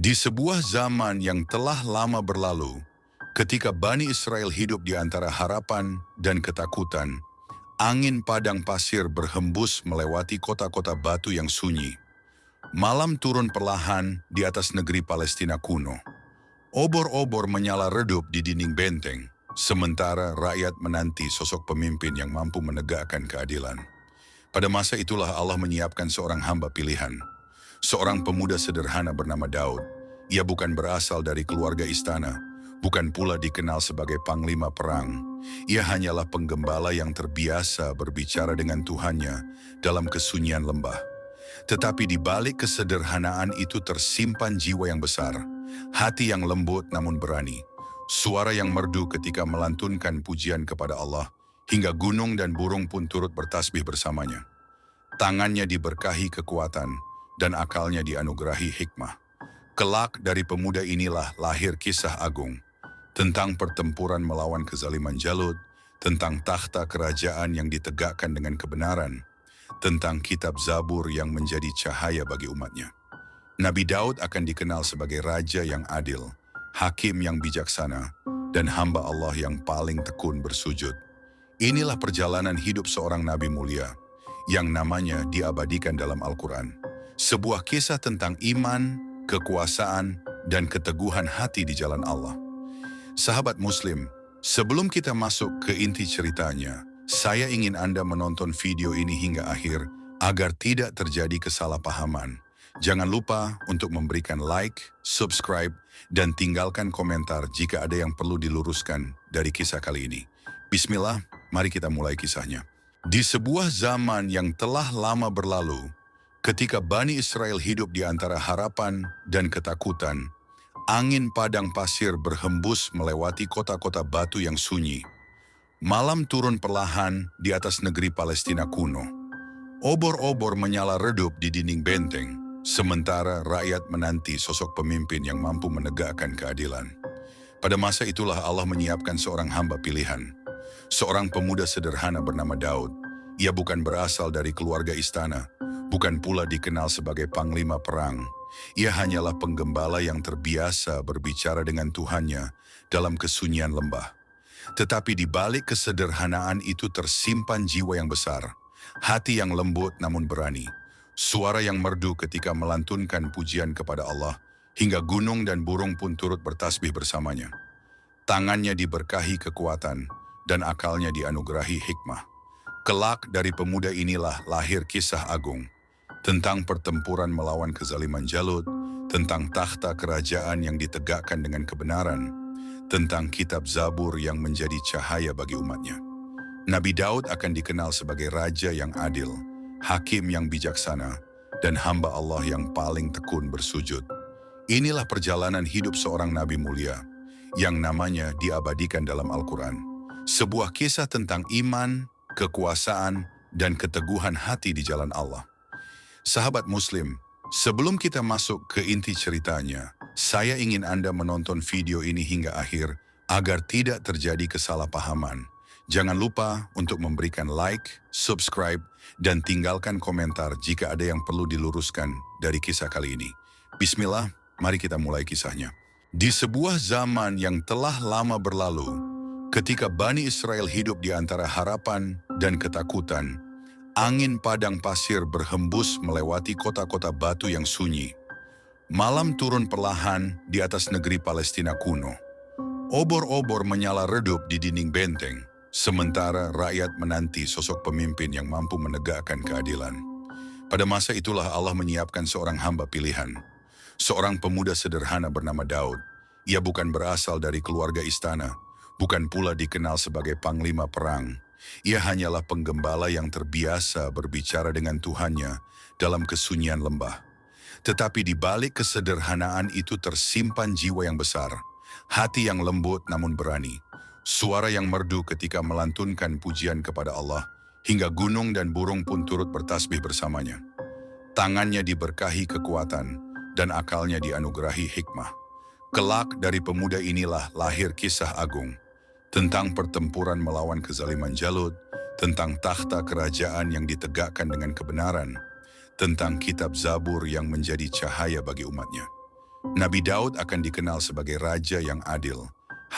Di sebuah zaman yang telah lama berlalu, ketika Bani Israel hidup di antara harapan dan ketakutan, angin padang pasir berhembus melewati kota-kota batu yang sunyi. Malam turun perlahan di atas negeri Palestina kuno. Obor-obor menyala redup di dinding benteng, sementara rakyat menanti sosok pemimpin yang mampu menegakkan keadilan. Pada masa itulah Allah menyiapkan seorang hamba pilihan. Seorang pemuda sederhana bernama Daud. Ia bukan berasal dari keluarga istana, bukan pula dikenal sebagai panglima perang. Ia hanyalah penggembala yang terbiasa berbicara dengan Tuhannya dalam kesunyian lembah. Tetapi di balik kesederhanaan itu tersimpan jiwa yang besar, hati yang lembut namun berani, suara yang merdu ketika melantunkan pujian kepada Allah, hingga gunung dan burung pun turut bertasbih bersamanya. Tangannya diberkahi kekuatan, dan akalnya dianugerahi hikmah. Kelak dari pemuda inilah lahir kisah agung, tentang pertempuran melawan kezaliman Jalut, tentang takhta kerajaan yang ditegakkan dengan kebenaran, tentang kitab Zabur yang menjadi cahaya bagi umatnya. Nabi Daud akan dikenal sebagai raja yang adil, hakim yang bijaksana, dan hamba Allah yang paling tekun bersujud. Inilah perjalanan hidup seorang nabi mulia, yang namanya diabadikan dalam Al-Quran. Sebuah kisah tentang iman, kekuasaan, dan keteguhan hati di jalan Allah. Sahabat Muslim, sebelum kita masuk ke inti ceritanya, saya ingin Anda menonton video ini hingga akhir agar tidak terjadi kesalahpahaman. Jangan lupa untuk memberikan like, subscribe, dan tinggalkan komentar jika ada yang perlu diluruskan dari kisah kali ini. Bismillah, mari kita mulai kisahnya. Di sebuah zaman yang telah lama berlalu, ketika Bani Israel hidup di antara harapan dan ketakutan, angin padang pasir berhembus melewati kota-kota batu yang sunyi. Malam turun perlahan di atas negeri Palestina kuno. Obor-obor menyala redup di dinding benteng, sementara rakyat menanti sosok pemimpin yang mampu menegakkan keadilan. Pada masa itulah Allah menyiapkan seorang hamba pilihan. Seorang pemuda sederhana bernama Daud. Ia bukan berasal dari keluarga istana, bukan pula dikenal sebagai panglima perang. Ia hanyalah penggembala yang terbiasa berbicara dengan Tuhannya dalam kesunyian lembah. Tetapi di balik kesederhanaan itu tersimpan jiwa yang besar, hati yang lembut namun berani, suara yang merdu ketika melantunkan pujian kepada Allah, hingga gunung dan burung pun turut bertasbih bersamanya. Tangannya diberkahi kekuatan, dan akalnya dianugerahi hikmah. Kelak dari pemuda inilah lahir kisah agung, tentang pertempuran melawan kezaliman Jalut, tentang takhta kerajaan yang ditegakkan dengan kebenaran, tentang kitab Zabur yang menjadi cahaya bagi umatnya. Nabi Daud akan dikenal sebagai raja yang adil, hakim yang bijaksana, dan hamba Allah yang paling tekun bersujud. Inilah perjalanan hidup seorang nabi mulia, yang namanya diabadikan dalam Al-Quran. Sebuah kisah tentang iman, kekuasaan, dan keteguhan hati di jalan Allah. Sahabat Muslim, sebelum kita masuk ke inti ceritanya, saya ingin Anda menonton video ini hingga akhir agar tidak terjadi kesalahpahaman. Jangan lupa untuk memberikan like, subscribe, dan tinggalkan komentar jika ada yang perlu diluruskan dari kisah kali ini. Bismillah, mari kita mulai kisahnya. Di sebuah zaman yang telah lama berlalu, ketika Bani Israel hidup di antara harapan dan ketakutan, angin padang pasir berhembus melewati kota-kota batu yang sunyi. Malam turun perlahan di atas negeri Palestina kuno. Obor-obor menyala redup di dinding benteng, sementara rakyat menanti sosok pemimpin yang mampu menegakkan keadilan. Pada masa itulah Allah menyiapkan seorang hamba pilihan. Seorang pemuda sederhana bernama Daud. Ia bukan berasal dari keluarga istana, bukan pula dikenal sebagai panglima perang. Ia hanyalah penggembala yang terbiasa berbicara dengan Tuhannya dalam kesunyian lembah. Tetapi di balik kesederhanaan itu tersimpan jiwa yang besar, hati yang lembut namun berani, suara yang merdu ketika melantunkan pujian kepada Allah, hingga gunung dan burung pun turut bertasbih bersamanya. Tangannya diberkahi kekuatan, dan akalnya dianugerahi hikmah. Kelak dari pemuda inilah lahir kisah agung, tentang pertempuran melawan kezaliman Jalut, tentang takhta kerajaan yang ditegakkan dengan kebenaran, tentang kitab Zabur yang menjadi cahaya bagi umatnya. Nabi Daud akan dikenal sebagai raja yang adil,